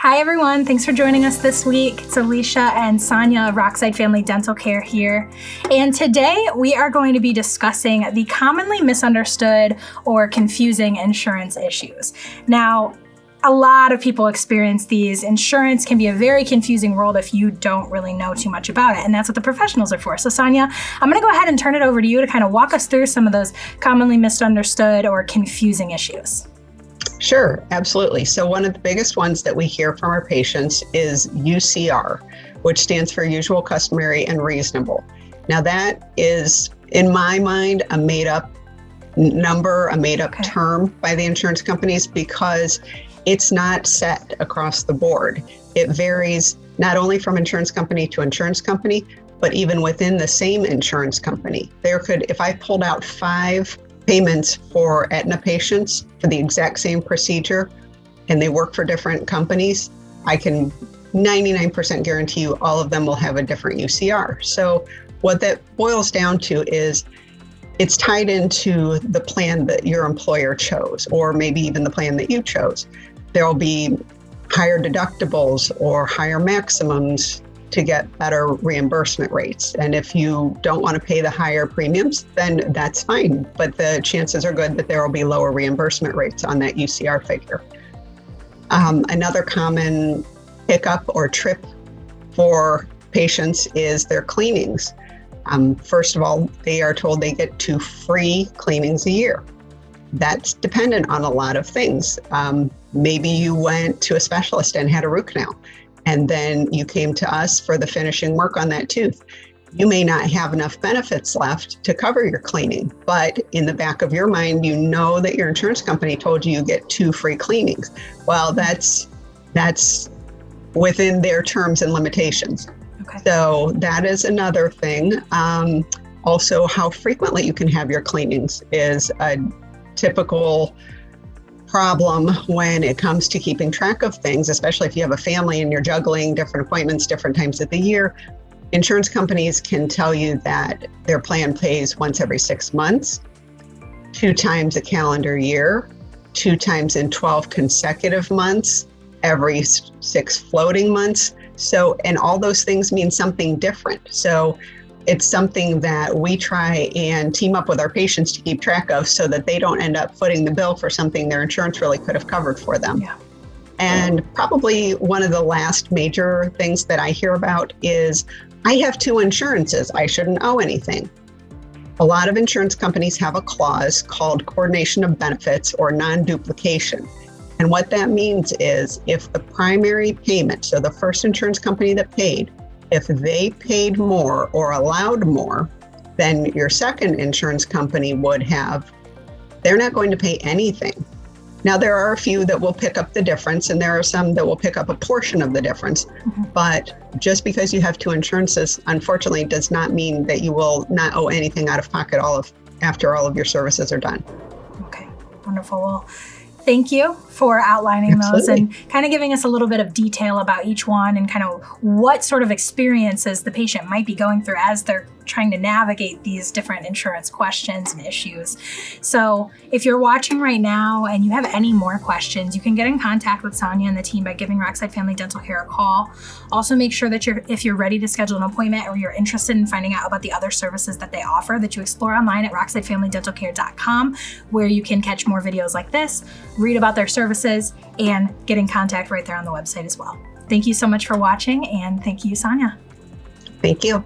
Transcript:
Hi everyone, thanks for joining us this week. It's Alicia and Sonia of Rockside Family Dental Care here. And today we are going to be discussing the commonly misunderstood or confusing insurance issues. Now, a lot of people experience these. Insurance can be a very confusing world if you don't really know too much about it, and that's what the professionals are for. So Sonia, I'm gonna go ahead and turn it over to you to kind of walk us through some of those commonly misunderstood or confusing issues. Sure, absolutely. So one of the biggest ones that we hear from our patients is UCR, which stands for usual, customary, and reasonable. Now that is, in my mind, a made-up number, a made-up term by the insurance companies because it's not set across the board. It varies not only from insurance company to insurance company, but even within the same insurance company. If I pulled out 5 payments for Aetna patients for the exact same procedure and they work for different companies, I can 99% guarantee you all of them will have a different UCR. So what that boils down to is it's tied into the plan that your employer chose, or maybe even the plan that you chose. There'll be higher deductibles or higher maximums to get better reimbursement rates. And if you don't want to pay the higher premiums, then that's fine. But the chances are good that there will be lower reimbursement rates on that UCR figure. Another common hiccup or trip for patients is their cleanings. First of all, they are told they get 2 free cleanings a year. That's dependent on a lot of things. Maybe you went to a specialist and had a root canal, and then you came to us for the finishing work on that tooth. You may not have enough benefits left to cover your cleaning, but in the back of your mind, you know that your insurance company told you get 2 free cleanings. Well, that's within their terms and limitations. Okay. So that is another thing. Also, how frequently you can have your cleanings is a typical problem when it comes to keeping track of things, especially if you have a family and you're juggling different appointments, different times of the year. Insurance companies can tell you that their plan pays once every 6 months, 2 times a calendar year, 2 times in 12 consecutive months, every 6 floating months. So, and all those things mean something different. So it's something that we try and team up with our patients to keep track of so that they don't end up footing the bill for something their insurance really could have covered for them. Yeah. And probably one of the last major things that I hear about is, I have 2 insurances, I shouldn't owe anything. A lot of insurance companies have a clause called coordination of benefits or non-duplication. And what that means is if the primary payment, so the first insurance company that paid, if they paid more or allowed more than your second insurance company would have, they're not going to pay anything. Now, there are a few that will pick up the difference, and there are some that will pick up a portion of the difference. Mm-hmm. But just because you have 2 insurances, unfortunately, does not mean that you will not owe anything out of pocket after all of your services are done. Okay, wonderful. Well, thank you for outlining those and kind of giving us a little bit of detail about each one and kind of what sort of experiences the patient might be going through as they're trying to navigate these different insurance questions and issues. So if you're watching right now and you have any more questions, you can get in contact with Sonia and the team by giving Rockside Family Dental Care a call. Also make sure that if you're ready to schedule an appointment or you're interested in finding out about the other services that they offer, that you explore online at rocksidefamilydentalcare.com, where you can catch more videos like this, read about their services, and get in contact right there on the website as well. Thank you so much for watching, and thank you, Sonia. Thank you.